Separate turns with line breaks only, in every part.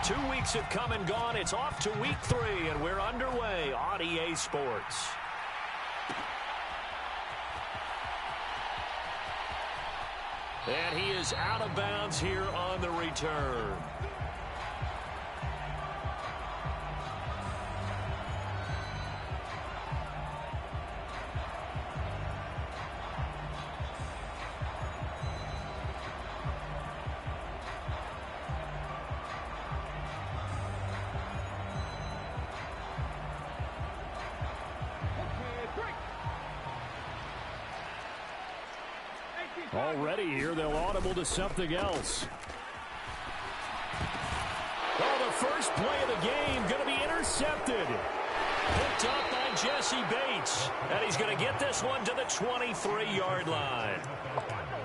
2 weeks have come and gone. It's off to week 3, and we're underway on EA Sports. And he is out of bounds here on the return. Already here, they'll audible to something else. Oh, the first play of the game going to be intercepted. Picked up by Jesse Bates. And he's going to get this one to the 23-yard line.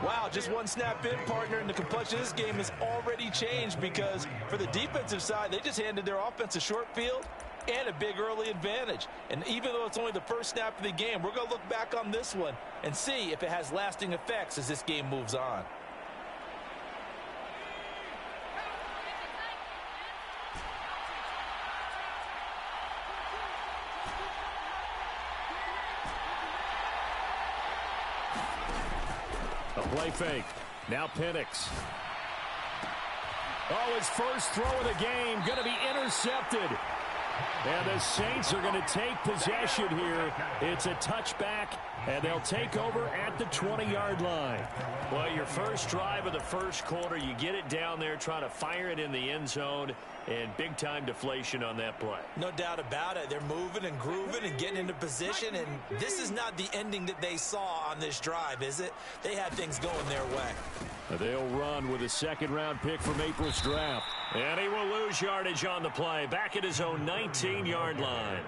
Wow, just one snap in, partner, and the complexion of this game has already changed because for the defensive side, they just handed their offense a short field and a big early advantage. And even though it's only the first snap of the game, we're going to look back on this one and see if it has lasting effects as this game moves on.
A play fake. Now Penix. Oh, his first throw of the game going to be intercepted. And the Saints are going to take possession here. It's a touchback, and they'll take over at the 20-yard line. Well, your first drive of the first quarter, you get it down there, try to fire it in the end zone, and big-time deflation on that play.
No doubt about it. They're moving and grooving and getting into position, and this is not the ending that they saw on this drive, is it? They had things going their way.
They'll run with a second-round pick from April's draft. And he will lose yardage on the play, back at his own 19-yard line.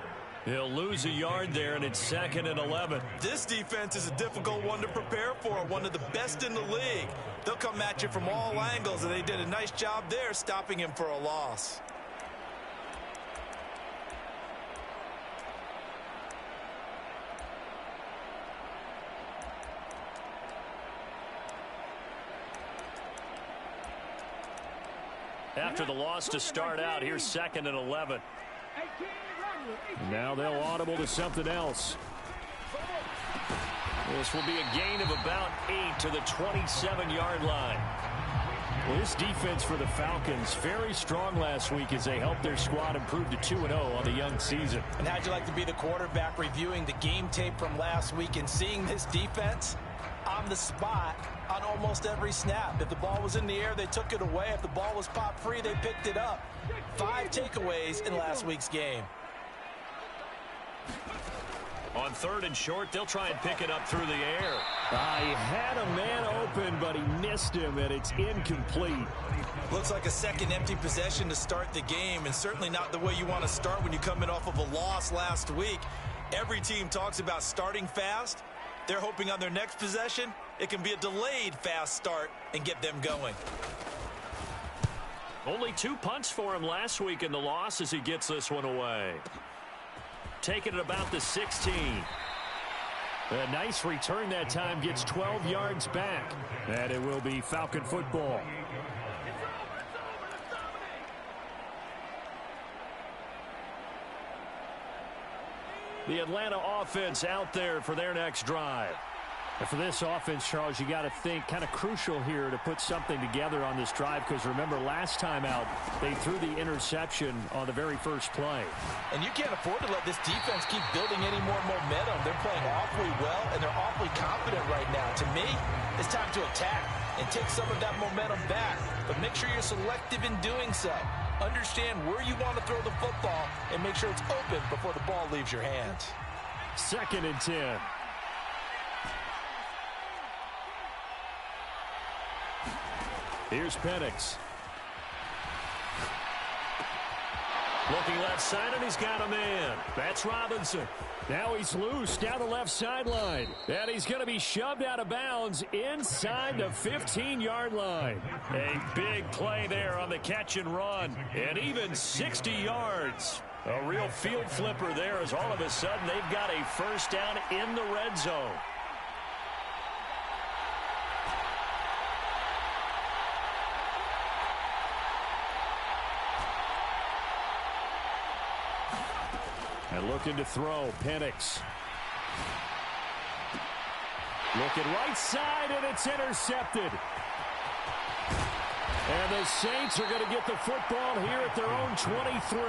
He'll lose a yard there, and it's 2nd and 11.
This defense is a difficult one to prepare for, one of the best in the league. They'll come at you from all angles, and they did a nice job there stopping him for a loss.
After the loss to start out, here's 2nd and 11. Now they'll audible to something else. This will be a gain of about 8 to the 27-yard line. Well, this defense for the Falcons, very strong last week as they helped their squad improve to 2-0 on the young season.
And how'd you like to be the quarterback reviewing the game tape from last week and seeing this defense on the spot on almost every snap? If the ball was in the air, they took it away. If the ball was popped free, they picked it up. 5 takeaways in last week's game.
On 3rd and short, they'll try and pick it up through the air. He had a man open, but he missed him, and it's incomplete.
Looks like a second empty possession to start the game, and certainly not the way you want to start when you come in off of a loss last week. Every team talks about starting fast. They're hoping on their next possession, it can be a delayed fast start and get them going.
Only 2 punts for him last week in the loss as he gets this one away. Taking it about the 16. A nice return that time, gets 12 yards back. And it will be Falcon football. The Atlanta offense out there for their next drive. And for this offense, Charles, you got to think kind of crucial here to put something together on this drive, because remember last time out they threw the interception on the very first play.
And you can't afford to let this defense keep building any more momentum. They're playing awfully well, and they're awfully confident right now. To me, it's time to attack and take some of that momentum back. But make sure you're selective in doing so. Understand where you want to throw the football and make sure it's open before the ball leaves your hands.
2nd and 10. Here's Penix. Looking left side, and he's got a man. That's Robinson. Now he's loose down the left sideline. And he's going to be shoved out of bounds inside the 15-yard line. A big play there on the catch and run. And even 60 yards. A real field flipper there, as all of a sudden they've got a first down in the red zone. And looking to throw, Penix. Looking right side, and it's intercepted. And the Saints are going to get the football here at their own 23.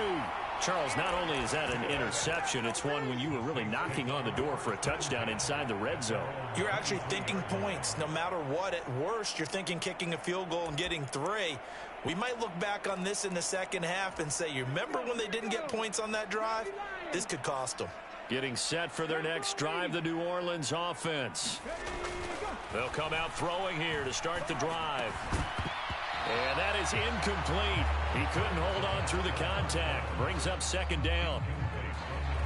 Charles, not only is that an interception, it's one when you were really knocking on the door for a touchdown inside the red zone.
You're actually thinking points. No matter what, at worst, you're thinking kicking a field goal and getting 3. We might look back on this in the second half and say, you remember when they didn't get points on that drive? This could cost them.
Getting set for their next drive, the New Orleans offense. They'll come out throwing here to start the drive. And that is incomplete. He couldn't hold on through the contact. Brings up second down.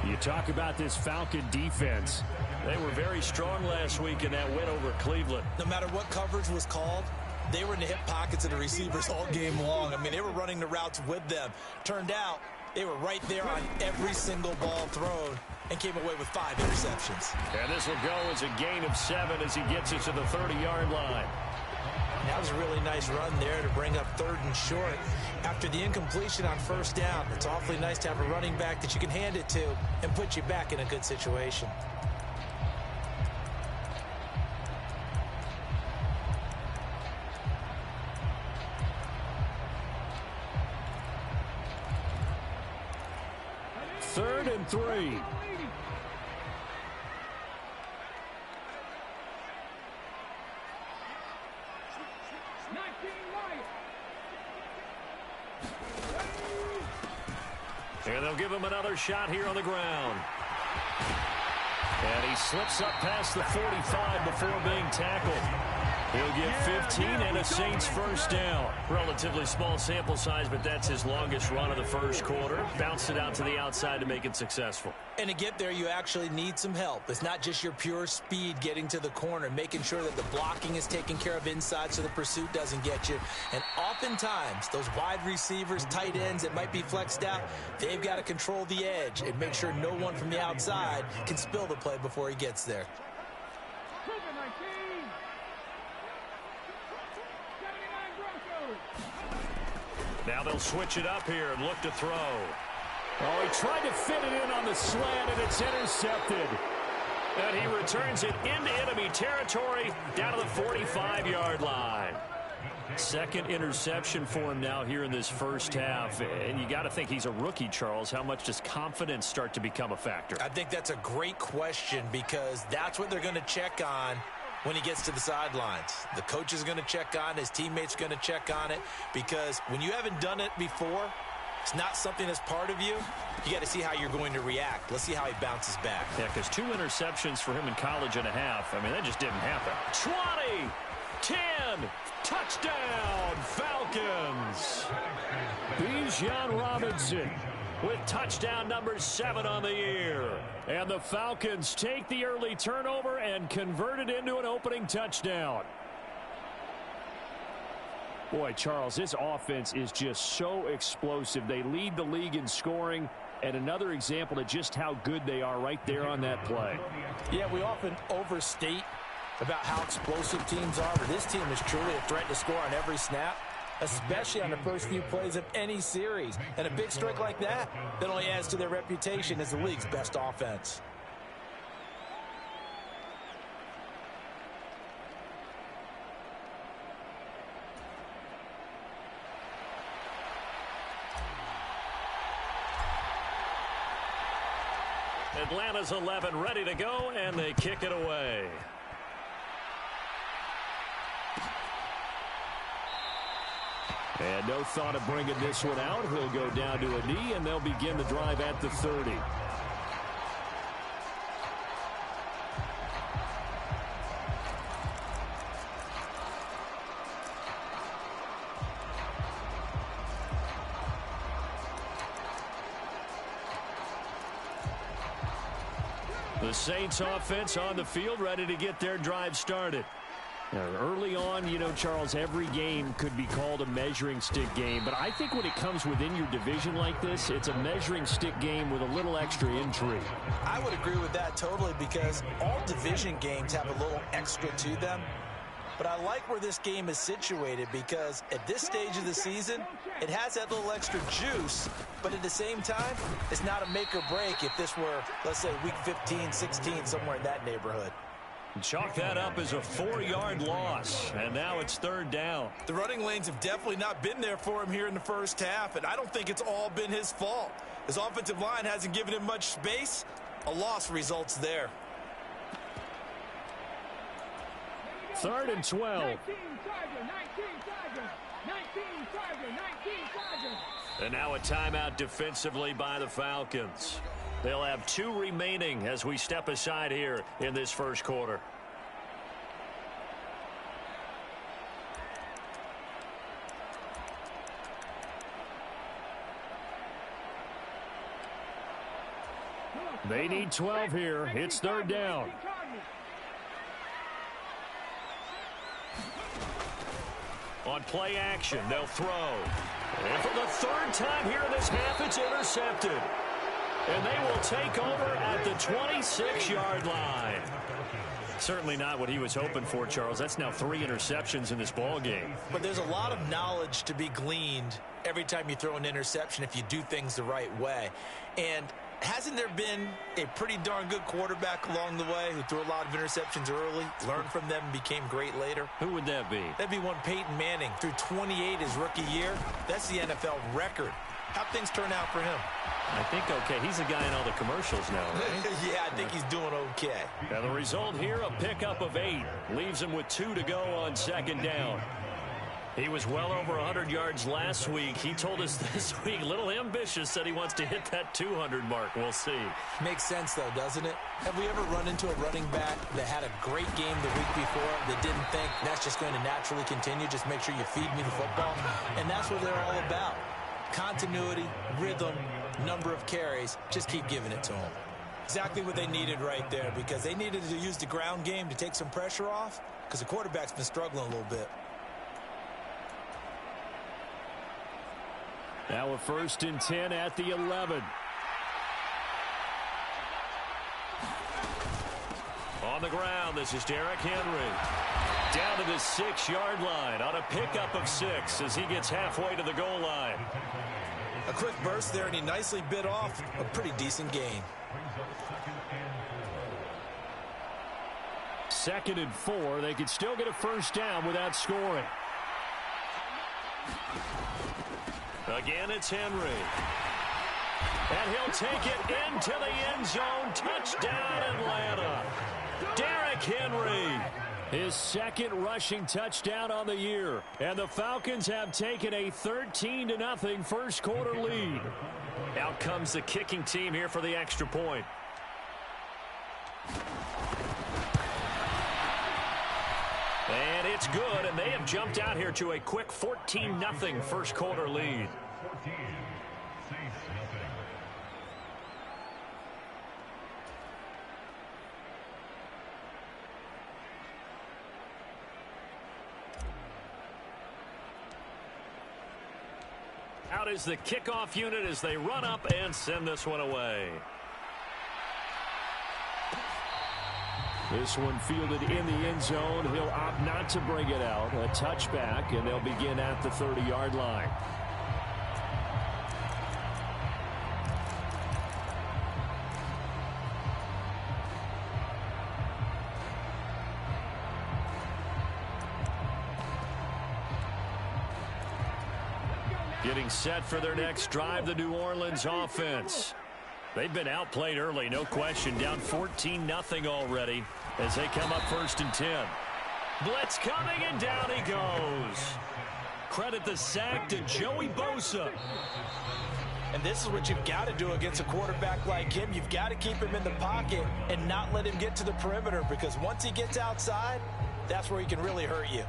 You talk about this Falcon defense. They were very strong last week in that win over Cleveland.
No matter what coverage was called, they were in the hip pockets of the receivers all game long. I mean, they were running the routes with them. Turned out they were right there on every single ball thrown and came away with 5 interceptions.
And this will go as a gain of 7 as he gets it to the 30-yard line.
That was a really nice run there to bring up 3rd and short. After the incompletion on 1st down, it's awfully nice to have a running back that you can hand it to and put you back in a good situation.
Third and 3. And they'll give him another shot here on the ground. And he slips up past the 45 before being tackled. He'll get 15 and a Saints first down. Relatively small sample size, but that's his longest run of the first quarter. Bounced it out to the outside to make it successful.
And to get there, you actually need some help. It's not just your pure speed getting to the corner, making sure that the blocking is taken care of inside so the pursuit doesn't get you. And oftentimes, those wide receivers, tight ends that might be flexed out, they've got to control the edge and make sure no one from the outside can spill the play before he gets there.
Now they'll switch it up here and look to throw. Oh, he tried to fit it in on the slant, and it's intercepted. And he returns it into enemy territory down to the 45-yard line. Second interception for him now here in this first half. And you got to think he's a rookie, Charles. How much does confidence start to become a factor?
I think that's a great question because that's what they're going to check on when he gets to the sidelines. The coach is going to check on, his teammates are going to check on it, because when you haven't done it before, it's not something that's part of you. You got to see how you're going to react. Let's see how he bounces back.
Yeah, because 2 interceptions for him in college and a half. I mean, that just didn't happen. 20, 10, touchdown, Falcons. Bijan Robinson with touchdown number 7 on the year. And the Falcons take the early turnover and convert it into an opening touchdown. Boy, Charles, this offense is just so explosive. They lead the league in scoring, and another example of just how good they are right there on that play.
Yeah, we often overstate about how explosive teams are, but this team is truly a threat to score on every snap, especially on the first few plays of any series. And a big strike like that only adds to their reputation as the league's best offense.
Atlanta's 11 ready to go, and they kick it away. And no thought of bringing this one out. He'll go down to a knee, and they'll begin the drive at the 30. The Saints offense on the field, ready to get their drive started. Early on, you know, Charles, every game could be called a measuring stick game. But I think when it comes within your division like this, it's a measuring stick game with a little extra intrigue.
I would agree with that totally, because all division games have a little extra to them. But I like where this game is situated because at this stage of the season, it has that little extra juice, but at the same time, it's not a make or break if this were, let's say, week 15, 16, somewhere in that neighborhood.
Chalk that up as a 4-yard loss, and now it's 3rd down.
The running lanes have definitely not been there for him here in the first half, and I don't think it's all been his fault. His offensive line hasn't given him much space. A loss results there.
3rd and 12. And now a timeout defensively by the Falcons. They'll have 2 remaining as we step aside here in this first quarter. They need 12 here. It's 3rd down. On play action, they'll throw. And for the 3rd time here in this half, it's intercepted. And they will take over at the 26-yard line. Certainly not what he was hoping for, Charles. That's now 3 interceptions in this ball game.
But there's a lot of knowledge to be gleaned every time you throw an interception if you do things the right way. And hasn't there been a pretty darn good quarterback along the way who threw a lot of interceptions early, learned from them, and became great later?
Who would that be?
That'd be one Peyton Manning. Threw 28 his rookie year. That's the NFL record. How'd things turn out for him?
I think okay. He's the guy in all the commercials now, right?
Yeah, I think he's doing okay.
And the result here, a pickup of 8. Leaves him with 2 to go on 2nd down. He was well over 100 yards last week. He told us this week, a little ambitious, said he wants to hit that 200 mark. We'll see.
Makes sense, though, doesn't it? Have we ever run into a running back that had a great game the week before that didn't think that's just going to naturally continue? Just make sure you feed me the football. And that's what they're all about. Continuity, rhythm, number of carries. Just keep giving it to them. Exactly what they needed right there because they needed to use the ground game to take some pressure off because the quarterback's been struggling a little bit.
Now a 1st and 10 at the 11. On the ground, this is Derrick Henry. Down to the 6-yard line on a pickup of 6 as he gets halfway to the goal line.
A quick burst there, and he nicely bit off a pretty decent gain.
2nd and 4. They could still get a 1st down without scoring. Again, it's Henry. And he'll take it into the end zone. Touchdown, Atlanta. Derrick Henry. His 2nd rushing touchdown on the year. And the Falcons have taken a 13-0 first quarter lead. Out comes the kicking team here for the extra point. And it's good, and they have jumped out here to a quick 14-0 first quarter lead. Out is the kickoff unit as they run up and send this one away. This one fielded in the end zone. He'll opt not to bring it out. A touchback, and they'll begin at the 30-yard line. Getting set for their next drive, the New Orleans offense. They've been outplayed early, no question. Down 14-0 already as they come up 1st and 10. Blitz coming, and down he goes. Credit the sack to Joey Bosa.
And this is what you've got to do against a quarterback like him. You've got to keep him in the pocket and not let him get to the perimeter because once he gets outside, that's where he can really hurt you.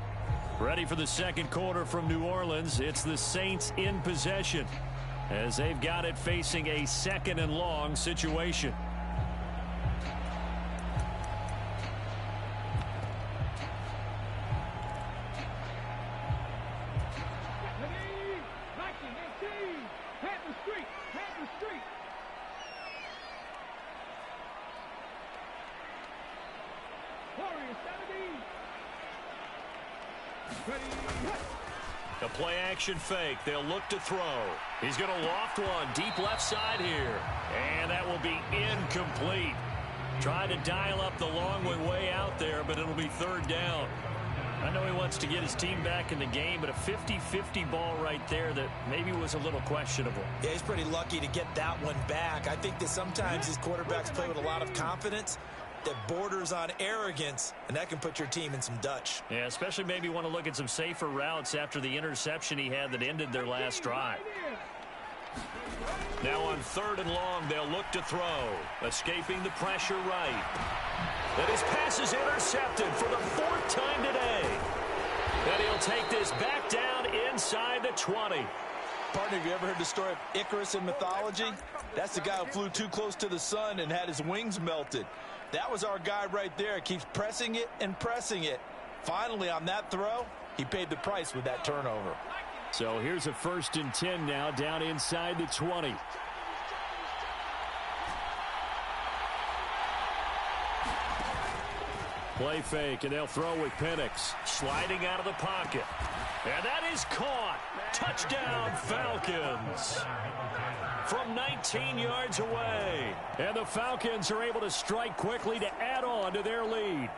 Ready for the second quarter from New Orleans. It's the Saints in possession as they've got it facing a 2nd and long situation. A play action fake. They'll look to throw. He's going to loft one deep left side here. And that will be incomplete. Trying to dial up the long way out there, but it'll be third down. I know he wants to get his team back in the game, but a 50-50 ball right there that maybe was a little questionable.
Yeah, he's pretty lucky to get that one back. I think that sometimes these quarterbacks play with a lot of confidence that borders on arrogance, and that can put your team in some Dutch.
Yeah, especially maybe want to look at some safer routes after the interception he had that ended their last drive. Now on third and long, they'll look to throw. Escaping the pressure right. And his pass is intercepted for the fourth time today. And he'll take this back down inside the 20.
Partner, have you ever heard the story of Icarus in mythology? That's the guy who flew too close to the sun and had his wings melted. That was our guy right there. Keeps pressing it and pressing it. Finally, on that throw, he paid the price with that turnover.
So here's a 1st and 10 now down inside the 20. Play fake, and they'll throw with Penix. Sliding out of the pocket. And that is caught. Touchdown, Falcons. From 19 yards away. And the Falcons are able to strike quickly to add on to their lead.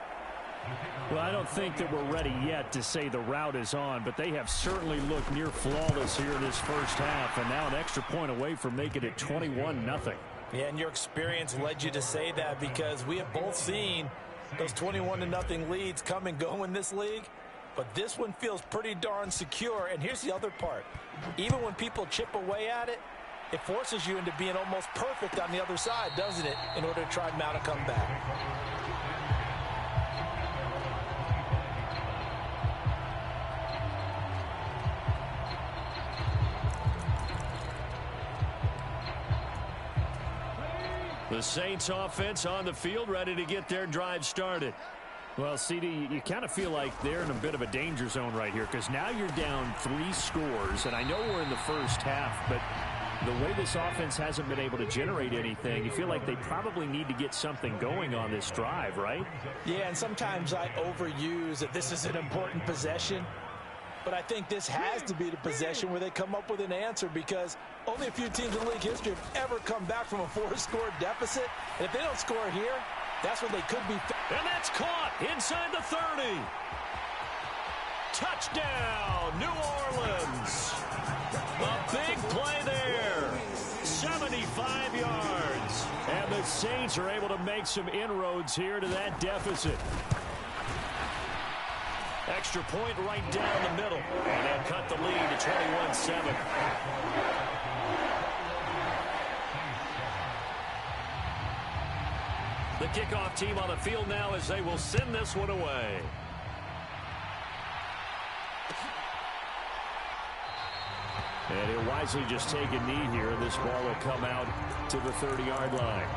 Well, I don't think that we're ready yet to say the route is on, but they have certainly looked near flawless here in this first half, and now an extra point away from making it 21-0.
Yeah, and your experience led you to say that because we have both seen those 21-0 leads come and go in this league, but this one feels pretty darn secure. And here's the other part. Even when people chip away at it, it forces you into being almost perfect on the other side, doesn't it, in order to try and mount a comeback.
The Saints offense on the field, ready to get their drive started. Well, CD, you kind of feel like they're in a bit of a danger zone right here because now you're down 3 scores, and I know we're in the first half, but the way this offense hasn't been able to generate anything, you feel like they probably need to get something going on this drive, right?
Yeah, and sometimes I overuse that this is an important possession. But I think this has to be the possession where they come up with an answer because only a few teams in league history have ever come back from a 4-score deficit. And if they don't score here, that's when they could be.
And that's caught inside the 30. Touchdown, New Orleans. A big play there. 75 yards. And the Saints are able to make some inroads here to that deficit. Extra point right down the middle. And they'll cut the lead to 21-7. The kickoff team on the field now as they will send this one away. And he'll wisely just take a knee here. This ball will come out to the 30-yard line.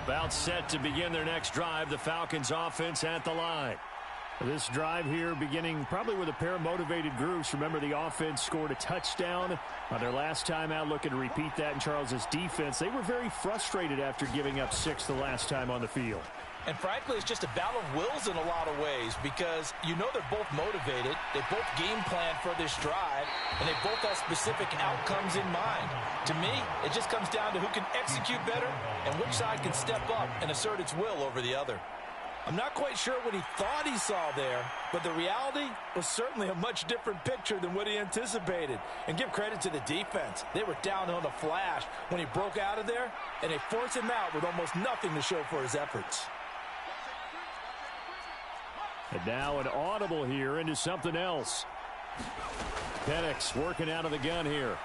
About set to begin their next drive, the Falcons offense at the line. This drive here beginning probably with a pair of motivated groups. Remember, the offense scored a touchdown on their last time out, looking to repeat that in Charles's defense. They were very frustrated after giving up 6 the last time on the field.
And frankly, it's just a battle of wills in a lot of ways because you know they're both motivated. They both game plan for this drive, and they both have specific outcomes in mind. To me, it just comes down to who can execute better and which side can step up and assert its will over the other. I'm not quite sure what he thought he saw there, but the reality was certainly a much different picture than what he anticipated. And give credit to the defense. They were down on the flash when he broke out of there, and they forced him out with almost nothing to show for his efforts.
And now an audible here into something else. Penix working out of the gun here.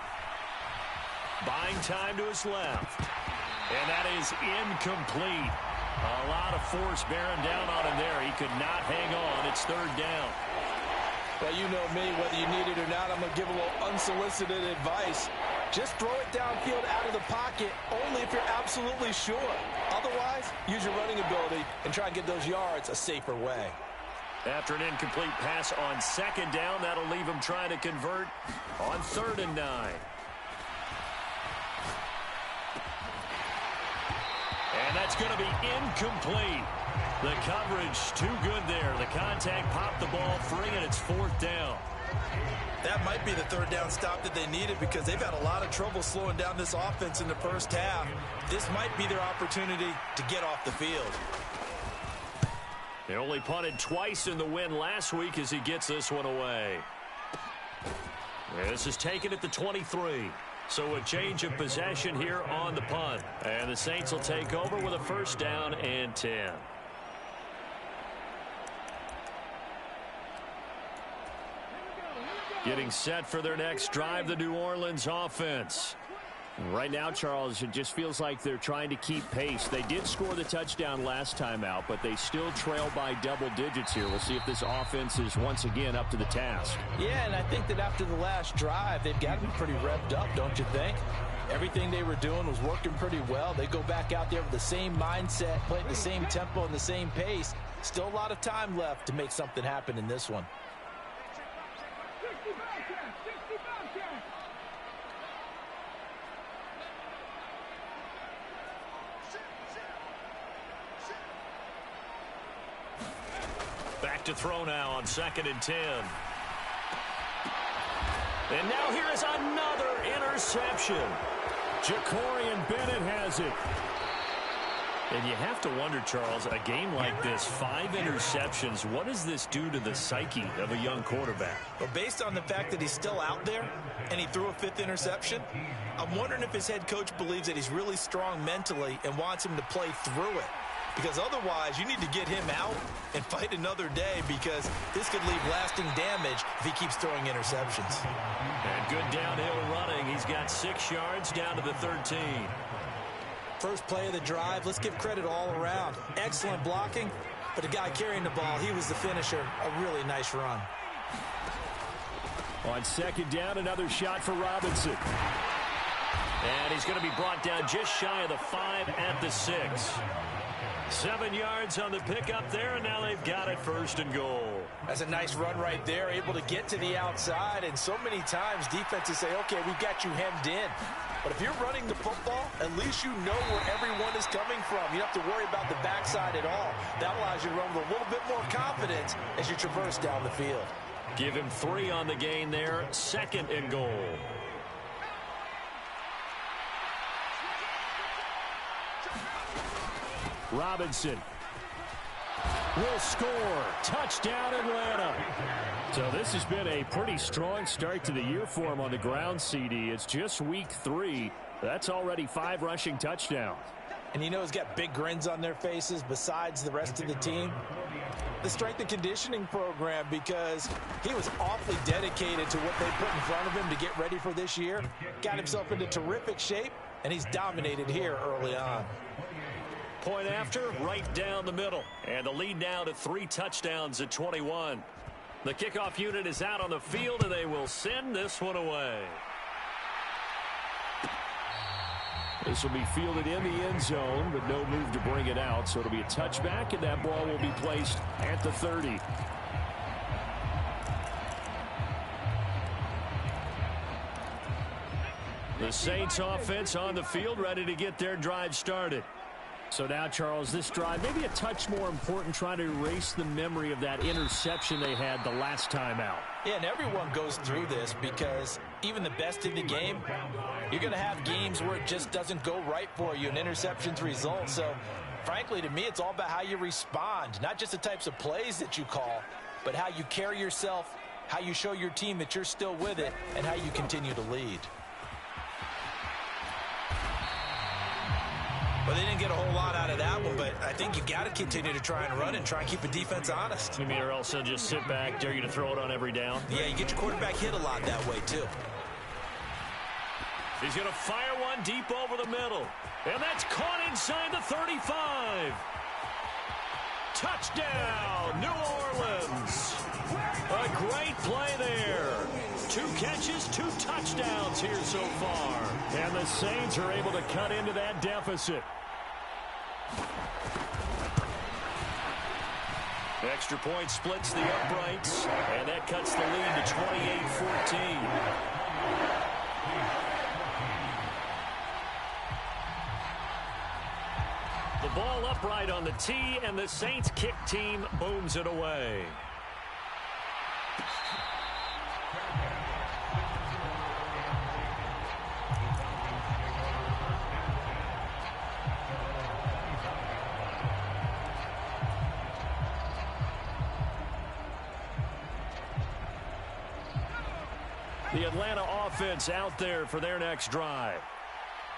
Buying time to his left. And that is incomplete. A lot of force bearing down on him there. He could not hang on. It's third down.
Well, you know me, whether you need it or not, I'm going to give a little unsolicited advice. Just throw it downfield out of the pocket only if you're absolutely sure. Otherwise, use your running ability and try and get those yards a safer way.
After an incomplete pass on second down, that'll leave him trying to convert on 3rd and 9. And that's going to be incomplete. The coverage too good there. The contact popped the ball free, and it's 4th down.
That might be the 3rd down stop that they needed because they've had a lot of trouble slowing down this offense in the first half. This might be their opportunity to get off the field.
They only punted twice in the win last week as he gets this one away. This is taken at the 23. So a change of possession here on the punt. And the Saints will take over with a 1st down and 10. Getting set for their next drive, the New Orleans offense. Right now, Charles, it just feels like they're trying to keep pace. They did score the touchdown last time out, but they still trail by double digits here. We'll see if this offense is once again up to the task.
Yeah, and I think that after the last drive, they've got to be pretty revved up, don't you think? Everything they were doing was working pretty well. They go back out there with the same mindset, playing the same tempo and the same pace. Still a lot of time left to make something happen in this one.
Back to throw now on 2nd and 10. And now here is another interception. Jacorian Bennett has it. And you have to wonder, Charles, a game like this, 5 interceptions, what does this do to the psyche of a young quarterback?
Well, based on the fact that he's still out there and he threw a 5th interception, I'm wondering if his head coach believes that he's really strong mentally and wants him to play through it. Because otherwise, you need to get him out and fight another day because this could leave lasting damage if he keeps throwing interceptions.
And good downhill running. He's got 6 yards down to the 13.
First play of the drive, let's give credit all around. Excellent blocking, but the guy carrying the ball, he was the finisher. A really nice run.
On 2nd down, another shot for Robinson. And he's going to be brought down just shy of the 5 at the 6. 7 yards on the pickup there, and now they've got it 1st and goal.
That's a nice run right there, able to get to the outside, and so many times defenses say, okay, we've got you hemmed in. But if you're running the football, at least you know where everyone is coming from. You don't have to worry about the backside at all. That allows you to run with a little bit more confidence as you traverse down the field.
Give him 3 on the gain there, 2nd and goal. Robinson will score. Touchdown, Atlanta. So this has been a pretty strong start to the year for him on the ground, CD. It's just week 3. That's already 5 rushing touchdowns.
And you know he's got big grins on their faces besides the rest of the team. The strength and conditioning program, because he was awfully dedicated to what they put in front of him to get ready for this year. Got himself into terrific shape, and he's dominated here early on.
Point after, right down the middle. And the lead now to 3 touchdowns at 21. The kickoff unit is out on the field, and they will send this one away. This will be fielded in the end zone, but no move to bring it out. So it'll be a touchback, and that ball will be placed at the 30. The Saints offense on the field, ready to get their drive started. So now, Charles, this drive maybe a touch more important, trying to erase the memory of that interception they had the last time out.
Yeah, and everyone goes through this because even the best in the game, you're going to have games where it just doesn't go right for you, and interceptions result. So, frankly, to me, it's all about how you respond, not just the types of plays that you call, but how you carry yourself, how you show your team that you're still with it, and how you continue to lead. Well, they didn't get a whole lot out of that one, but I think you got to continue to try and run and try and keep the defense honest.
You mean, or else they'll just sit back, dare you to throw it on every down?
Yeah, you get your quarterback hit a lot that way, too.
He's going to fire one deep over the middle. And that's caught inside the 35. Touchdown, New Orleans. A great play there. 2 catches, 2 touchdowns here so far. And the Saints are able to cut into that deficit. Extra point splits the uprights, and that cuts the lead to 28-14. The ball upright on the tee, and the Saints kick team booms it away. The Atlanta offense out there for their next drive.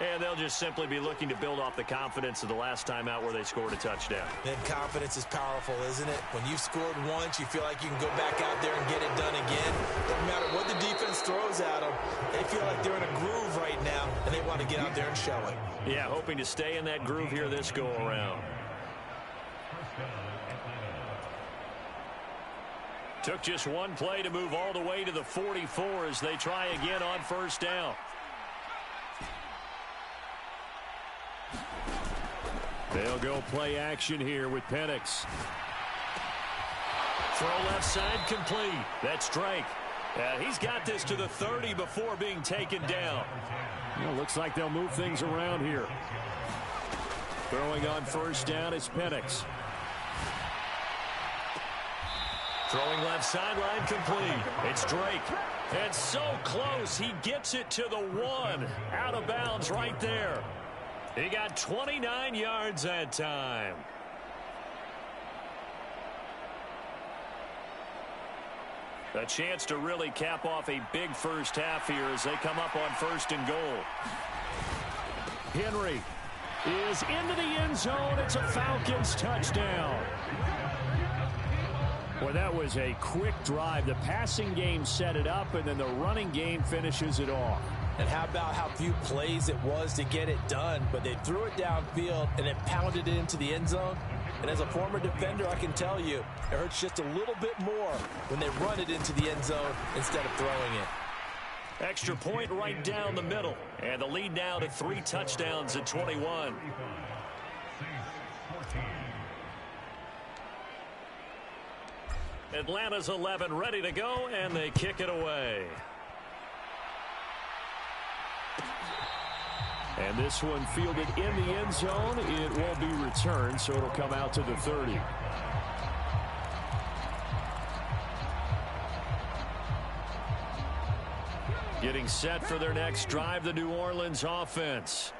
And they'll just simply be looking to build off the confidence of the last time out where they scored a touchdown.
And confidence is powerful, isn't it? When you've scored once, you feel like you can go back out there and get it done again. Doesn't matter what the defense throws at them. They feel like they're in a groove right now, and they want to get out there and show it.
Yeah, hoping to stay in that groove here this go-around. Took just one play to move all the way to the 44 as they try again on first down. They'll go play action here with Penix. Throw left side complete. That's Drake. He's got this to the 30 before being taken down. Well, looks like they'll move things around here. Throwing on first down is Penix. Throwing left sideline complete. It's Drake. And so close, he gets it to the 1. Out of bounds right there. He got 29 yards that time. A chance to really cap off a big first half here as they come up on first and goal. Henry is into the end zone. It's a Falcons touchdown. Well, that was a quick drive. The passing game set it up, and then the running game finishes it off.
And how about how few plays it was to get it done, but they threw it downfield and then pounded it into the end zone. And as a former defender, I can tell you, it hurts just a little bit more when they run it into the end zone instead of throwing it.
Extra point right down the middle, and the lead now to 3 touchdowns at 21. Atlanta's 11 ready to go, and they kick it away. And this one fielded in the end zone. It won't be returned, so it'll come out to the 30. Getting set for their next drive, the New Orleans offense.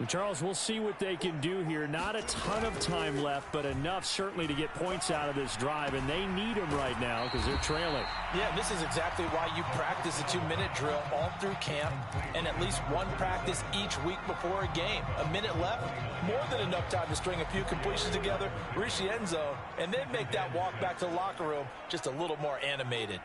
Charles, we'll see what they can do here. Not a ton of time left, but enough certainly to get points out of this drive, and they need them right now because they're trailing.
Yeah, this is exactly why you practice a 2-minute drill all through camp and at least one practice each week before a game. A minute left, more than enough time to string a few completions together, reach the end zone, and then make that walk back to the locker room just a little more animated.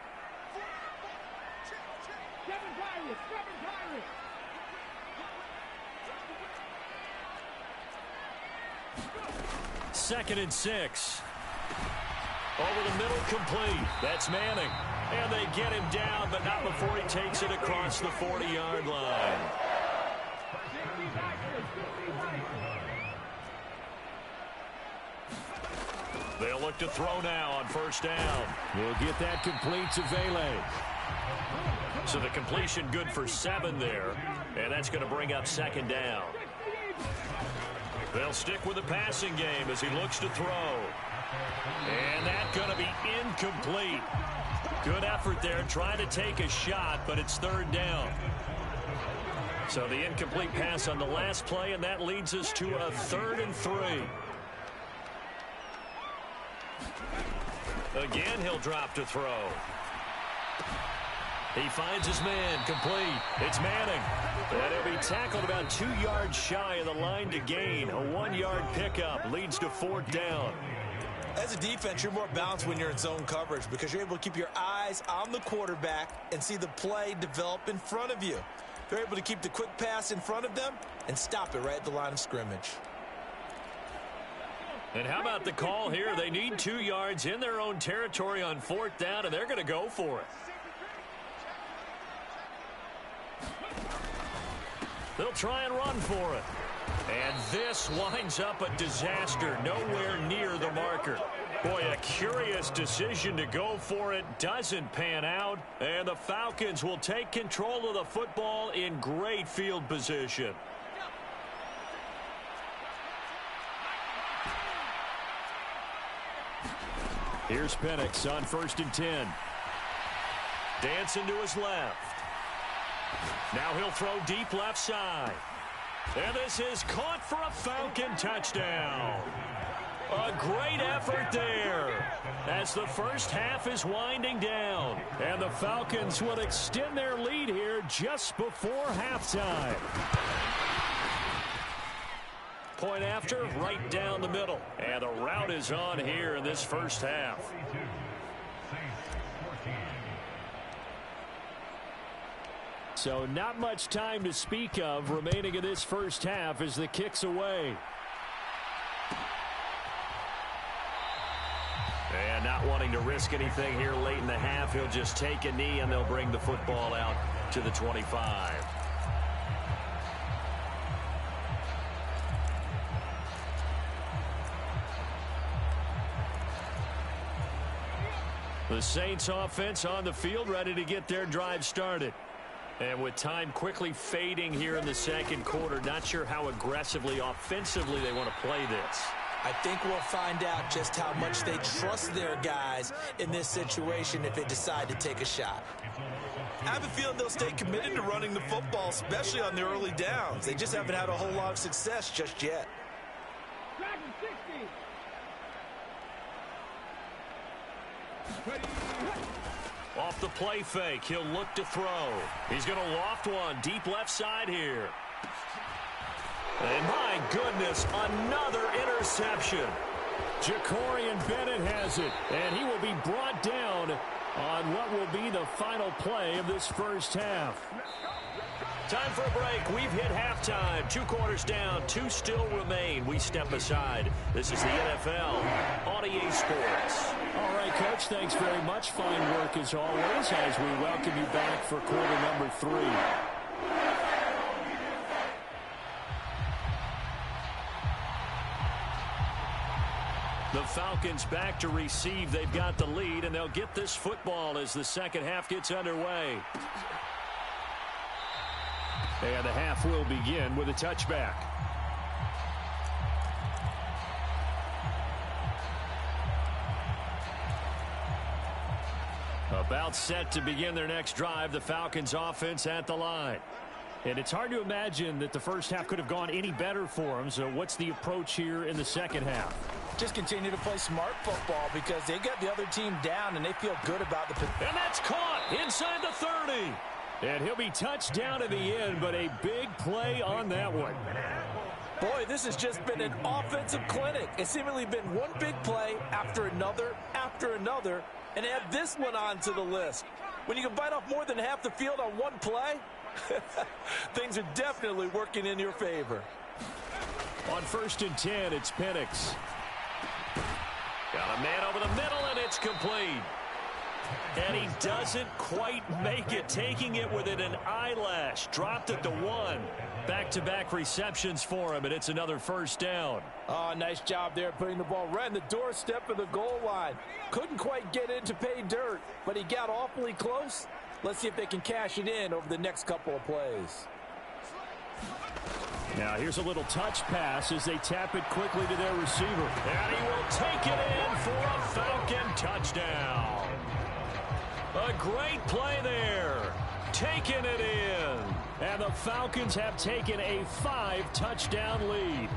Second and 6. Over the middle, complete. That's Manning. And they get him down, but not before he takes it across the 40-yard line. They'll look to throw now on first down. We'll get that complete to Vele. So the completion good for 7 there, and that's going to bring up second down. They'll stick with the passing game as he looks to throw. And that's going to be incomplete. Good effort there trying to take a shot, but it's third down. So the incomplete pass on the last play, and that leads us to a 3rd and 3. Again, he'll drop to throw. He finds his man, complete. It's Manning. And he'll be tackled about 2 yards shy of the line to gain. A 1-yard pickup leads to 4th down.
As a defense, you're more balanced when you're in zone coverage because you're able to keep your eyes on the quarterback and see the play develop in front of you. They're able to keep the quick pass in front of them and stop it right at the line of scrimmage.
And how about the call here? They need 2 yards in their own territory on 4th down, and they're going to go for it. They'll try and run for it. And this winds up a disaster. Nowhere near the marker. Boy, a curious decision to go for it. Doesn't pan out. And the Falcons will take control of the football in great field position. Here's Penix on 1st and 10. Dancing to his left. Now he'll throw deep left side. And this is caught for a Falcon touchdown. A great effort there as the first half is winding down. And the Falcons will extend their lead here just before halftime. Point after, right down the middle. And the route is on here in this first half. So not much time to speak of remaining in this first half as the kick's away. And not wanting to risk anything here late in the half, he'll just take a knee and they'll bring the football out to the 25. The Saints offense on the field ready to get their drive started. And with time quickly fading here in the second quarter, not sure how aggressively, offensively they want to play this.
I think we'll find out just how much they trust their guys in this situation if they decide to take a shot. I have a feeling they'll stay committed to running the football, especially on the early downs. They just haven't had a whole lot of success just yet.
Off the play fake, he'll look to throw. He's going to loft one deep left side here. And my goodness, another interception. Jacorian Bennett has it, and he will be brought down on what will be the final play of this first half. Time for a break. We've hit halftime. 2 quarters down, 2 still remain. We step aside. This is the NFL on EA Sports. All right, Coach, thanks very much. Fine work as always as we welcome you back for quarter number 3. The Falcons back to receive. They've got the lead, and they'll get this football as the second half gets underway. And the half will begin with a touchback. About set to begin their next drive, the Falcons offense at the line. And it's hard to imagine that the first half could have gone any better for them. So what's the approach here in the second half?
Just continue to play smart football because they got the other team down and they feel good about the position.
And that's caught inside the 30. And he'll be touched down in the end, but a big play on that one.
Boy, this has just been an offensive clinic. It's seemingly been one big play after another, and add this one onto the list. When you can bite off more than half the field on one play, things are definitely working in your favor.
On 1st and 10, it's Penix. Got a man over the middle, and it's complete. And he doesn't quite make it, taking it within an eyelash. Dropped it to 1. Back-to-back receptions for him, and it's another first down.
Oh, nice job there putting the ball right in the doorstep of the goal line. Couldn't quite get in to pay dirt, but he got awfully close. Let's see if they can cash it in over the next couple of plays.
Now here's a little touch pass as they tap it quickly to their receiver. And he will take it in for a Falcon touchdown. A great play there. Taking it in. And the Falcons have taken a 5-touchdown lead.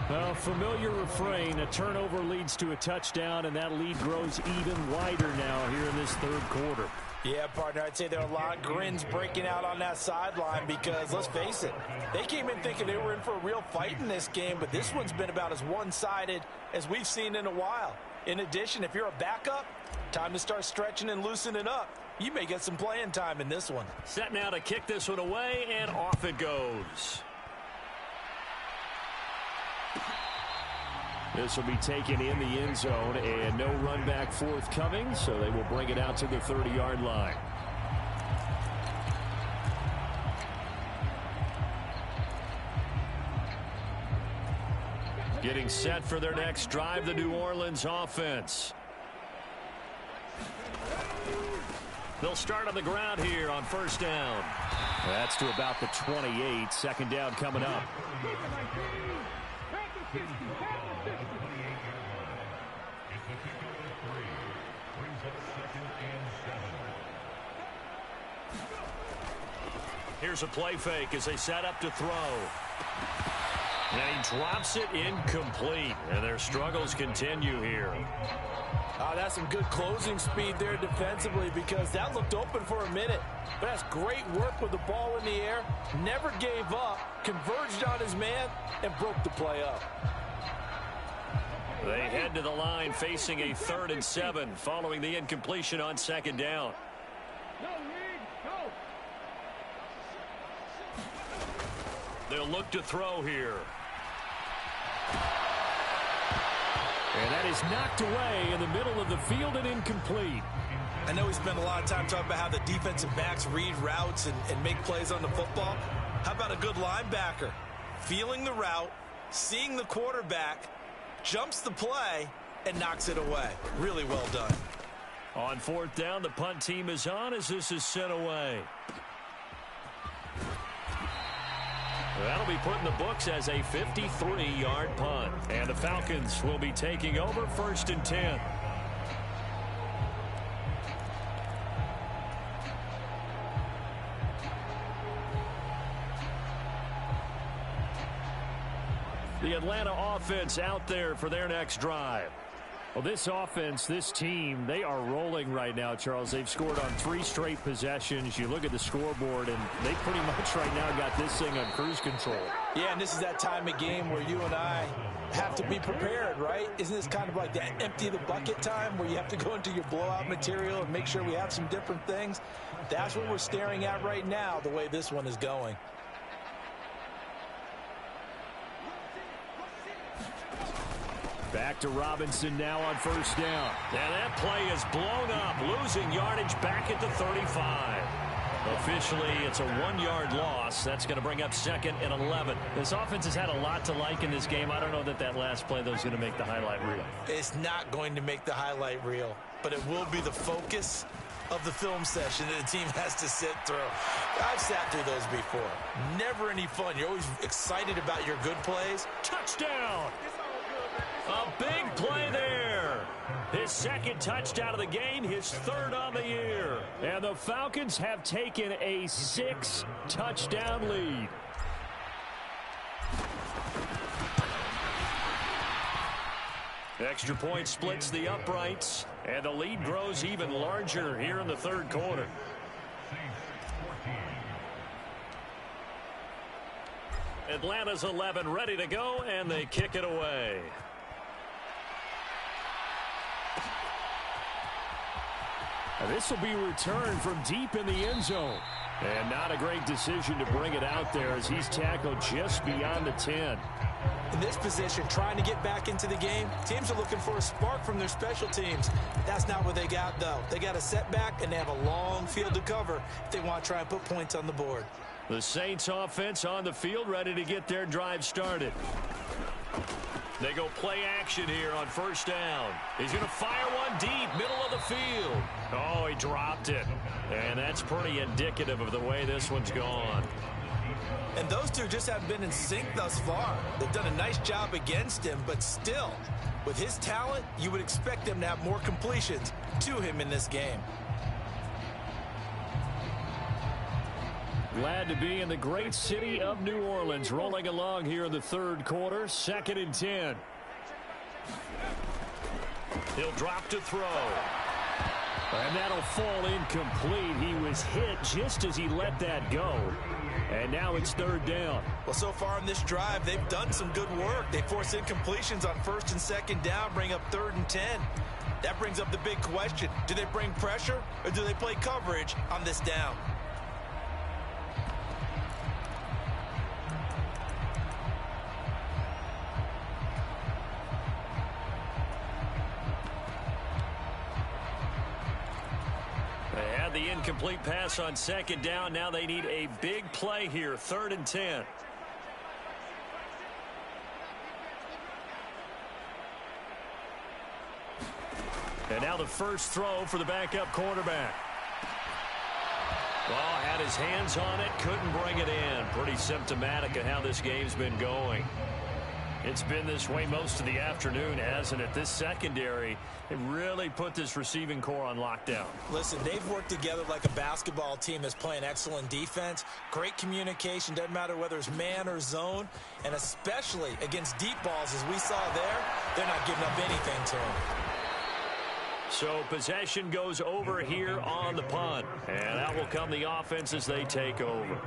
A familiar refrain. A turnover leads to a touchdown, and that lead grows even wider now here in this third quarter.
Yeah, partner, I'd say there are a lot of grins breaking out on that sideline because, let's face it, they came in thinking they were in for a real fight in this game, but this one's been about as one-sided as we've seen in a while. In addition, if you're a backup, time to start stretching and loosening up. You may get some playing time in this one.
Set now to kick this one away, and off it goes. This will be taken in the end zone, and no run back forthcoming, so they will bring it out to the 30-yard line. Getting set for their next drive, the New Orleans offense. They'll start on the ground here on first down. That's to about the 28. Second down coming up. Here's a play fake as they set up to throw. And he drops it incomplete. And their struggles continue here.
That's some good closing speed there defensively, because that looked open for a minute. But that's great work with the ball in the air. Never gave up, converged on his man, and broke the play up.
They head to the line facing a 3rd and 7 following the incompletion on second down. They'll look to throw here. And that is knocked away in the middle of the field and incomplete.
I know we spend a lot of time talking about how the defensive backs read routes and make plays on the football. How about a good linebacker? Feeling the route, seeing the quarterback, jumps the play, and knocks it away. Really well done.
On 4th down, the punt team is on as this is sent away. That'll be put in the books as a 53-yard punt. And the Falcons will be taking over 1st and 10. The Atlanta offense out there for their next drive. Well, this offense, this team, they are rolling right now, Charles. They've scored on 3 straight possessions. You look at the scoreboard, and they pretty much right now got this thing on cruise control.
Yeah, and this is that time of game where you and I have to be prepared, right? Isn't this kind of like that empty the bucket time where you have to go into your blowout material and make sure we have some different things? That's what we're staring at right now, the way this one is going.
Back to Robinson now on first down. And that play is blown up, losing yardage back at the 35. Officially, it's a 1-yard loss. That's going to bring up 2nd and 11. This offense has had a lot to like in this game. I don't know that that last play, though, is going to make the highlight reel.
It's not going to make the highlight reel, but it will be the focus of the film session that the team has to sit through. I've sat through those before. Never any fun. You're always excited about your good plays.
Touchdown! A big play there. His 2nd touchdown of the game, his 3rd on the year. And the Falcons have taken a 6-touchdown lead. Extra point splits the uprights, and the lead grows even larger here in the 3rd quarter. Atlanta's 11 ready to go, and they kick it away. This will be returned from deep in the end zone. And not a great decision to bring it out there as he's tackled just beyond the 10.
In this position, trying to get back into the game, teams are looking for a spark from their special teams. That's not what they got, though. They got a setback, and they have a long field to cover if they want to try and put points on the board.
The Saints offense on the field, ready to get their drive started. They go play action here on first down. He's going to fire one deep, middle of the field. Oh, he dropped it. And that's pretty indicative of the way this one's gone.
And those two just haven't been in sync thus far. They've done a nice job against him, but still, with his talent, you would expect them to have more completions to him in this game.
Glad to be in the great city of New Orleans, rolling along here in the 3rd quarter, 2nd and 10. He'll drop to throw. And that'll fall incomplete. He was hit just as he let that go. And now it's 3rd down.
Well, so far in this drive, they've done some good work. They force incompletions on 1st and 2nd down, bring up 3rd and 10. That brings up the big question. Do they bring pressure or do they play coverage on this down?
The incomplete pass on 2nd down. Now they need a big play here, 3rd and 10. And now the first throw for the backup quarterback. Well, had his hands on it, couldn't bring it in. Pretty symptomatic of how this game's been going. It's been this way most of the afternoon, hasn't it? This secondary, it really put this receiving core on lockdown.
Listen, they've worked together like a basketball team that's playing excellent defense. Great communication, doesn't matter whether it's man or zone. And especially against deep balls, as we saw there, they're not giving up anything to them.
So possession goes over here on the punt. And out will come the offense as they take over.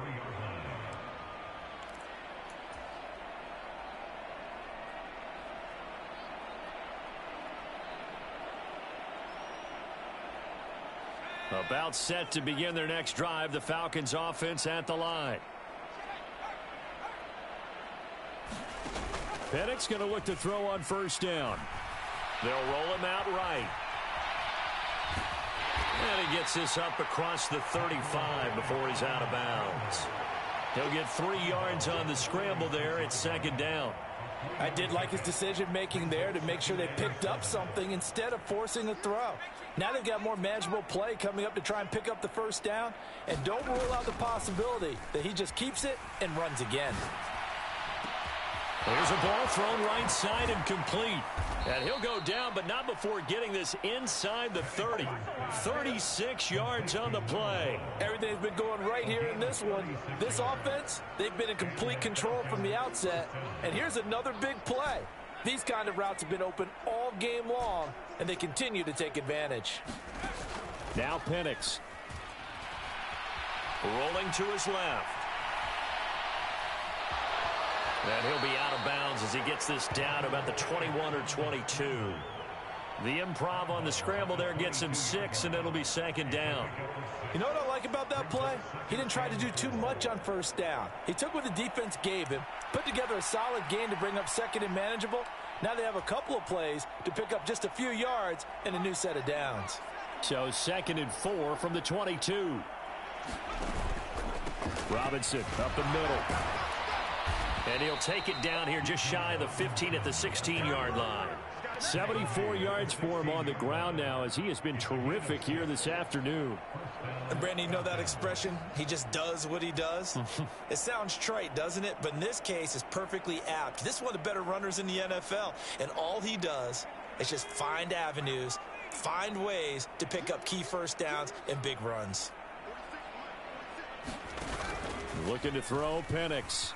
About set to begin their next drive, the Falcons offense at the line. Penix going to look to throw on first down. They'll roll him out right. And he gets this up across the 35 before he's out of bounds. He'll get 3 yards on the scramble there. It's second down.
I did like his decision-making there to make sure they picked up something instead of forcing a throw. Now they've got more manageable play coming up to try and pick up the first down. And don't rule out the possibility that he just keeps it and runs again.
There's a ball thrown right side and complete. And he'll go down, but not before getting this inside the 30. 36 yards on the play.
Everything's been going right here in this one. This offense, they've been in complete control from the outset. And here's another big play. These kind of routes have been open all game long, and they continue to take advantage.
Now Penix. Rolling to his left. And he'll be out of bounds as he gets this down about the 21 or 22. The improv on the scramble there gets him 6, and it'll be second down.
You know what I like about that play? He didn't try to do too much on first down. He took what the defense gave him, put together a solid game to bring up second and manageable. Now they have a couple of plays to pick up just a few yards and a new set of downs.
So 2nd and 4 from the 22. Robinson up the middle. And he'll take it down here just shy of the 15 at the 16-yard line. 74 yards for him on the ground now as he has been terrific here this afternoon.
And Brandon, you know that expression? He just does what he does? It sounds trite, doesn't it? But in this case, it's perfectly apt. This is one of the better runners in the NFL. And all he does is just find avenues, find ways to pick up key first downs and big runs.
Looking to throw, Penix.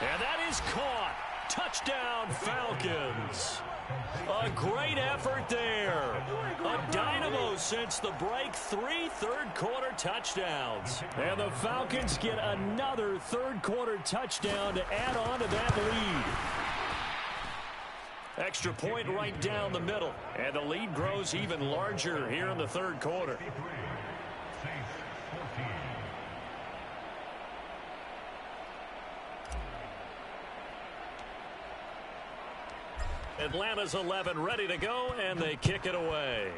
And that is caught. Touchdown, Falcons. A great effort there. A dynamo since the break. 3 third-quarter touchdowns. And the Falcons get another third-quarter touchdown to add on to that lead. Extra point right down the middle. And the lead grows even larger here in the third quarter. Atlanta's 11 ready to go, and they kick it away.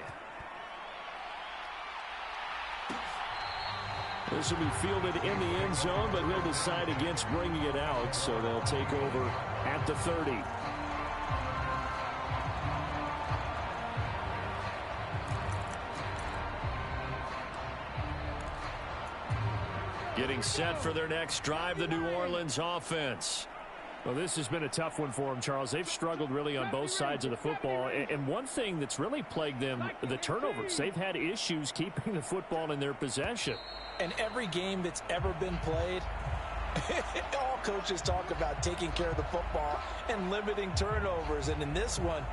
This will be fielded in the end zone, but he'll decide against bringing it out, so they'll take over at the 30. Getting set for their next drive, the New Orleans offense. Well, this has been a tough one for them, Charles. They've struggled really on both sides of the football. And one thing that's really plagued them, the turnovers. They've had issues keeping the football in their possession.
And every game that's ever been played, all coaches talk about taking care of the football and limiting turnovers. And in this one,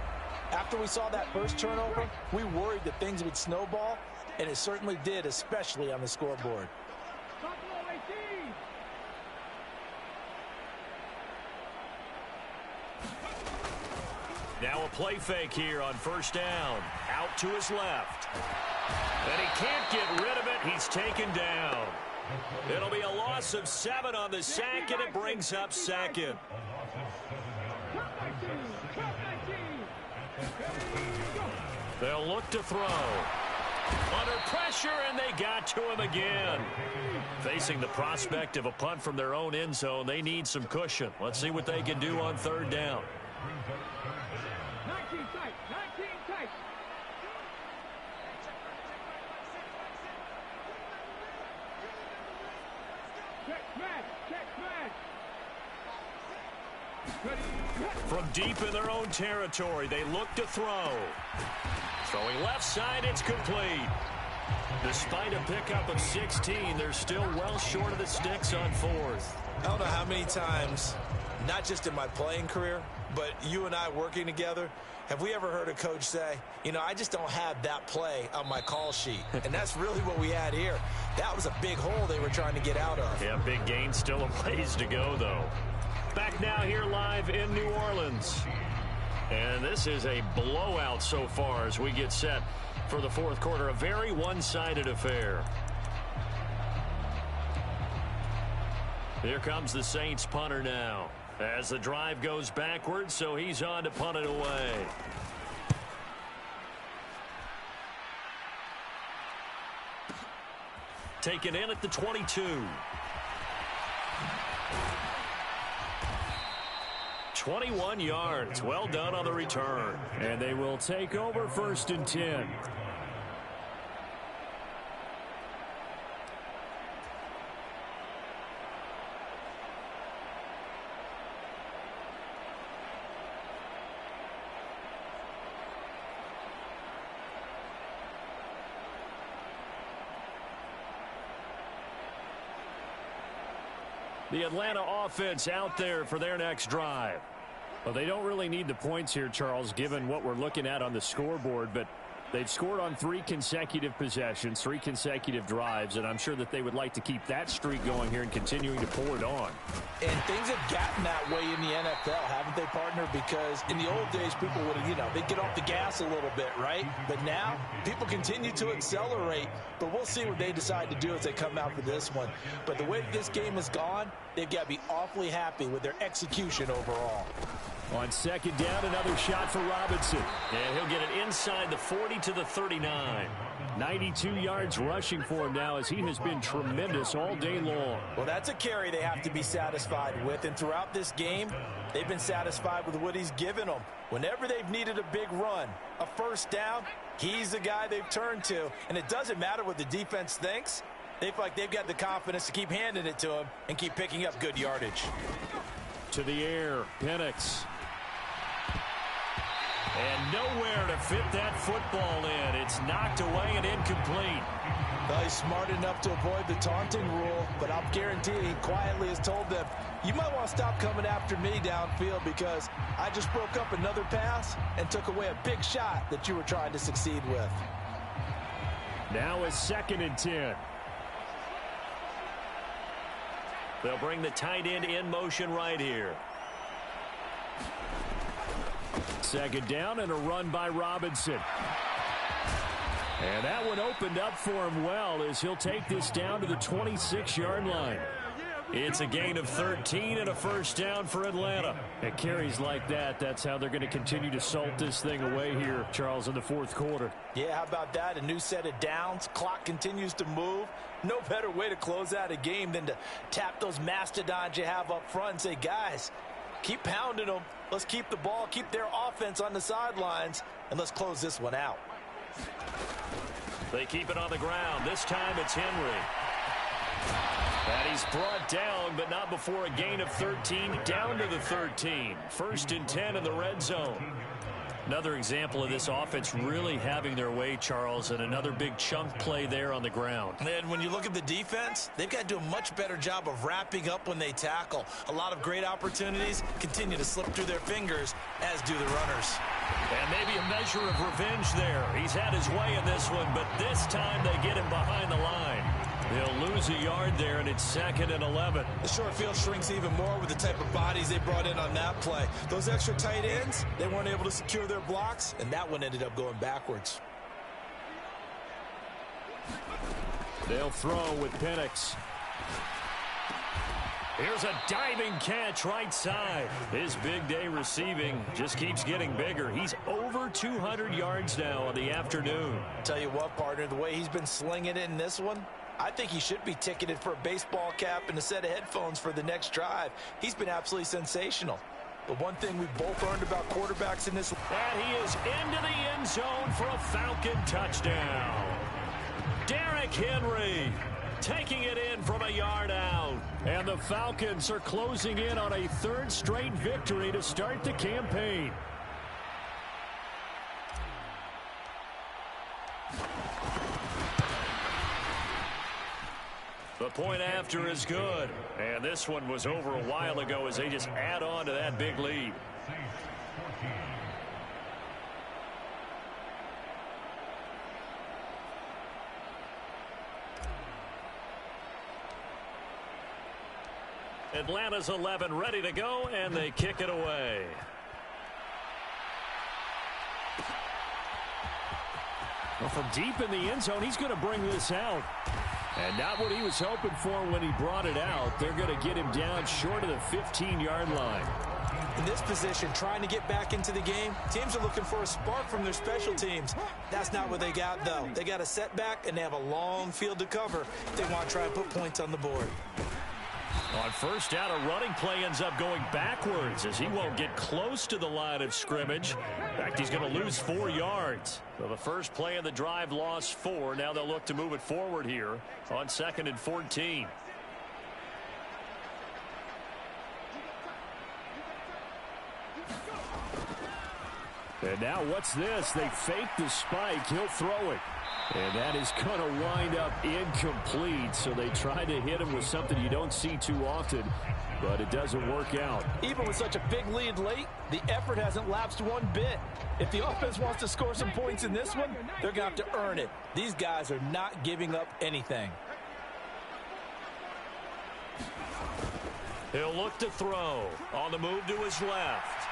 after we saw that first turnover, we worried that things would snowball, and it certainly did, especially on the scoreboard.
Now a play fake here on first down. Out to his left. And he can't get rid of it. He's taken down. It'll be a loss of 7 on the sack, and it brings up second. They'll look to throw. Under pressure, and they got to him again. Facing the prospect of a punt from their own end zone, they need some cushion. Let's see what they can do on third down. From deep in their own territory, they look to throw. Throwing left side, it's complete. Despite a pickup of 16, they're still well short of the sticks on fourth.
I don't know how many times, not just in my playing career, but you and I working together, have we ever heard a coach say, you know, I just don't have that play on my call sheet. And that's really what we had here. That was a big hole they were trying to get out of.
Yeah, big gain, still a ways to go, though. Back now here live in New Orleans. And this is a blowout so far as we get set for the fourth quarter. A very one-sided affair. Here comes the Saints punter now. As the drive goes backwards, so he's on to punt it away. Taken in at the 22. 21 yards. Well done on the return. And they will take over 1st and 10. The Atlanta offense out there for their next drive. Well, they don't really need the points here, Charles, given what we're looking at on the scoreboard, but they've scored on 3 consecutive possessions, 3 consecutive drives, and I'm sure that they would like to keep that streak going here and continuing to pull it on.
And things have gotten that way in the NFL, haven't they, partner? Because in the old days, people would, they'd get off the gas a little bit, right? But now, people continue to accelerate, but we'll see what they decide to do as they come out for this one. But the way that this game has gone, they've got to be awfully happy with their execution overall.
On 2nd down, another shot for Robinson. And he'll get it inside the 40 to the 39. 92 yards rushing for him now as he has been tremendous all day long.
Well, that's a carry they have to be satisfied with. And throughout this game, they've been satisfied with what he's given them. Whenever they've needed a big run, a 1st down, he's the guy they've turned to. And it doesn't matter what the defense thinks. They feel like they've got the confidence to keep handing it to him and keep picking up good yardage.
To the air, Penix. And nowhere to fit that football in. It's knocked away and incomplete.
Well, he's smart enough to avoid the taunting rule, but I'll guarantee he quietly has told them, you might want to stop coming after me downfield because I just broke up another pass and took away a big shot that you were trying to succeed with.
Now is 2nd and 10. They'll bring the tight end in motion right here. 2nd down and a run by Robinson. And that one opened up for him well as he'll take this down to the 26-yard line. It's a gain of 13 and a 1st down for Atlanta. At carries like that, that's how they're going to continue to salt this thing away here, Charles, in the 4th quarter.
Yeah, how about that? A new set of downs. Clock continues to move. No better way to close out a game than to tap those mastodons you have up front and say, guys, keep pounding them. Let's keep the ball, keep their offense on the sidelines, and let's close this one out.
They keep it on the ground. This time it's Henry. And he's brought down, but not before a gain of 13, down to the 13. 1st and 10 in the red zone. Another example of this offense really having their way, Charles, and another big chunk play there on the ground.
And when you look at the defense, they've got to do a much better job of wrapping up when they tackle. A lot of great opportunities continue to slip through their fingers, as do the runners.
And maybe a measure of revenge there. He's had his way in this one, but this time they get him behind the line. They'll lose a yard there, and it's 2nd and 11.
The short field shrinks even more with the type of bodies they brought in on that play. Those extra tight ends, they weren't able to secure their blocks, and that one ended up going backwards.
They'll throw with Penix. Here's a diving catch right side. His big day receiving just keeps getting bigger. He's over 200 yards now on the afternoon.
Tell you what, partner, the way he's been slinging it in this one, I think he should be ticketed for a baseball cap and a set of headphones for the next drive. He's been absolutely sensational. The one thing we both learned about quarterbacks in this...
And he is into the end zone for a Falcon touchdown. Derrick Henry taking it in from a yard out. And the Falcons are closing in on a third straight victory to start the campaign. The point after is good. And this one was over a while ago as they just add on to that big lead. Atlanta's 11 ready to go, and they kick it away. Well, from deep in the end zone, he's going to bring this out. And not what he was hoping for when he brought it out. They're going to get him down short of the 15-yard line.
In this position, trying to get back into the game, teams are looking for a spark from their special teams. That's not what they got, though. They got a setback, and they have a long field to cover if they want to try and put points on the board.
On first down, a running play ends up going backwards as he won't get close to the line of scrimmage. In fact, he's going to lose 4 yards. So the first play of the drive lost 4. Now they'll look to move it forward here on 2nd and 14. And now what's this? They fake the spike. He'll throw it. And that is going to wind up incomplete. So they try to hit him with something you don't see too often, but it doesn't work out.
Even with such a big lead late, the effort hasn't lapsed one bit. If the offense wants to score some points in this one, they're going to have to earn it. These guys are not giving up anything.
He'll look to throw. On the move to his left.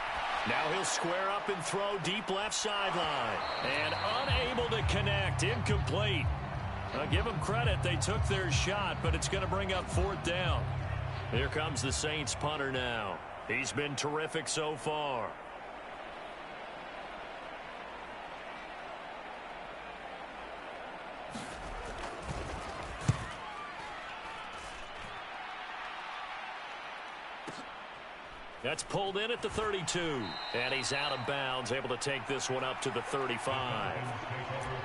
Now he'll square up and throw deep left sideline. And unable to connect. Incomplete. I'll give them credit. They took their shot, but it's going to bring up 4th down. Here comes the Saints punter now. He's been terrific so far. That's pulled in at the 32. And he's out of bounds, able to take this one up to the 35.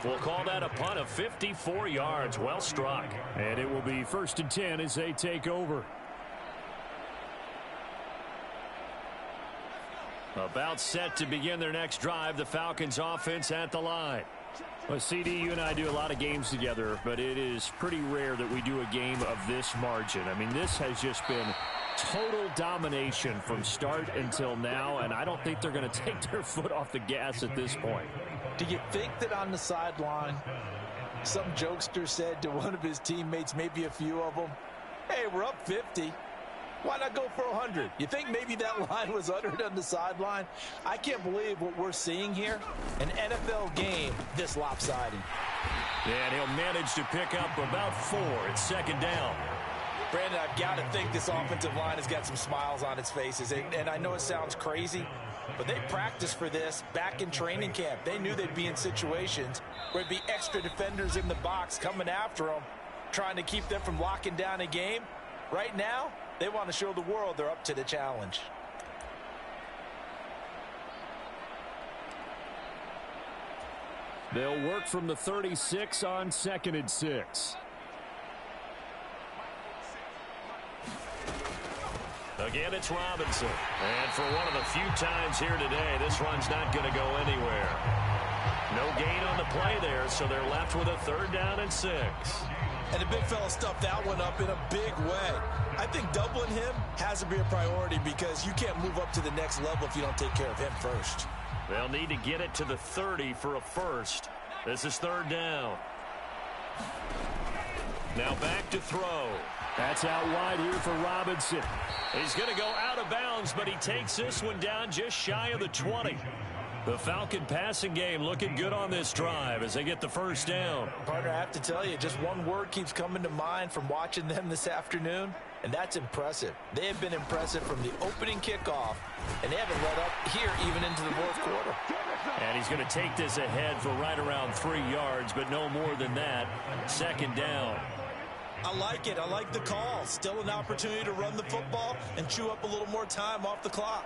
We'll call that a punt of 54 yards. Well struck. And it will be 1st and 10 as they take over. About set to begin their next drive. The Falcons offense at the line. Well, CD, you and I do a lot of games together, but it is pretty rare that we do a game of this margin. I mean, this has just been total domination from start until now, and I don't think they're going to take their foot off the gas at this point.
Do you think that on the sideline, some jokester said to one of his teammates, maybe a few of them, hey, we're up 50. Why not go for 100? You think maybe that line was uttered on the sideline? I can't believe what we're seeing here. An NFL game this lopsided.
And he'll manage to pick up about 4 at 2nd down.
Brandon, I've got to think this offensive line has got some smiles on its faces. And I know it sounds crazy, but they practiced for this back in training camp. They knew they'd be in situations where there'd be extra defenders in the box coming after them, trying to keep them from locking down a game. Right now, they want to show the world they're up to the challenge.
They'll work from the 36 on 2nd and 6. Again, it's Robinson. And for one of the few times here today, this run's not going to go anywhere. No gain on the play there, so they're left with a 3rd down and 6.
And the big fella stuffed that one up in a big way. I think doubling him has to be a priority because you can't move up to the next level if you don't take care of him first.
They'll need to get it to the 30 for a first. This is 3rd down. Now back to throw. That's out wide here for Robinson. He's going to go out of bounds, but he takes this one down just shy of the 20. The Falcon passing game looking good on this drive as they get the 1st down.
Partner, I have to tell you, just one word keeps coming to mind from watching them this afternoon, and that's impressive. They have been impressive from the opening kickoff, and they haven't let up here even into the 4th quarter.
And he's going to take this ahead for right around 3 yards, but no more than that. 2nd down.
I like it. I like the call. Still an opportunity to run the football and chew up a little more time off the clock.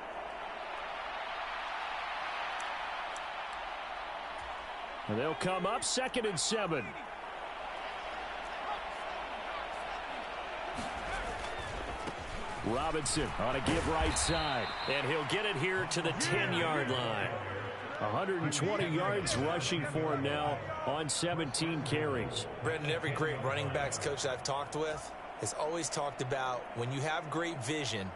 And they'll come up 2nd and 7. Robinson on a give right side.
And he'll get it here to the 10-yard line.
120 yards rushing for him now on 17 carries.
Brendan, every great running backs coach I've talked with has always talked about when you have great vision,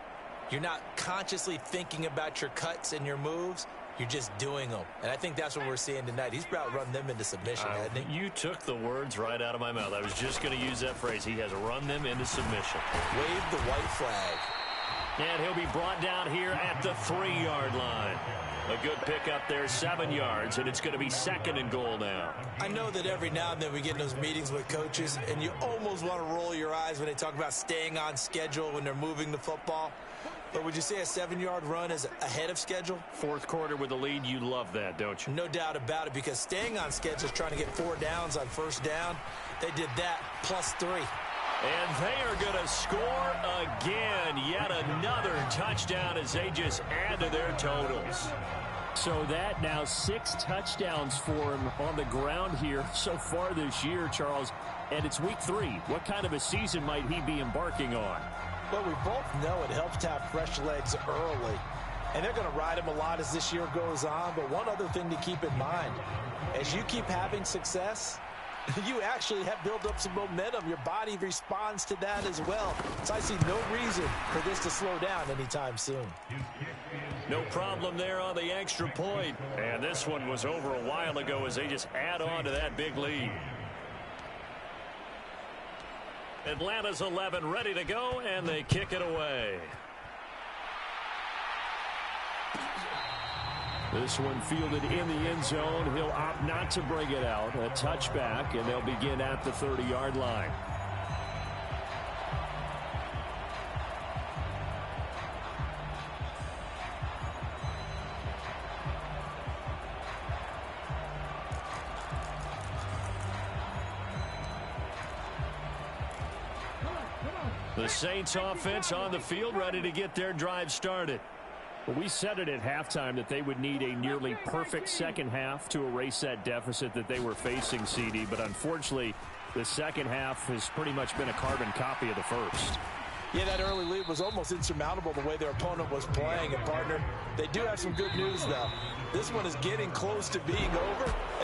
you're not consciously thinking about your cuts and your moves. You're just doing them. And I think that's what we're seeing tonight. He's about run them into submission, hasn't he?
You took the words right out of my mouth. I was just going to use that phrase. He has run them into submission.
Wave the white flag.
And he'll be brought down here at the 3-yard line. A good pickup there, 7 yards, and it's going to be 2nd and goal now.
I know that every now and then we get in those meetings with coaches, and you almost want to roll your eyes when they talk about staying on schedule when they're moving the football. But would you say a 7-yard run is ahead of schedule?
Fourth quarter with the lead, you love that, don't you?
No doubt about it, because staying on schedule is trying to get 4 downs on first down. They did that +3.
And they are going to score again. Yet another touchdown as they just add to their totals. So that now 6 touchdowns for him on the ground here so far this year, Charles. And it's week 3. What kind of a season might he be embarking on?
Well, we both know it helps to have fresh legs early. And they're going to ride him a lot as this year goes on. But one other thing to keep in mind, as you keep having success, you actually have built up some momentum. Your body responds to that as well. So I see no reason for this to slow down anytime soon.
No problem there on the extra point.
And this one was over a while ago as they just add on to that big lead. Atlanta's 11 ready to go, and they kick it away.
This one fielded in the end zone. He'll opt not to bring it out. A touchback, and they'll begin at the 30-yard line. The Saints offense on the field, ready to get their drive started. Well, we said it at halftime that they would need a nearly perfect second half to erase that deficit that they were facing, CD. But unfortunately, the second half has pretty much been a carbon copy of the first.
Yeah, that early lead was almost insurmountable the way their opponent was playing. And, partner, they do have some good news, though. This one is getting close to being over.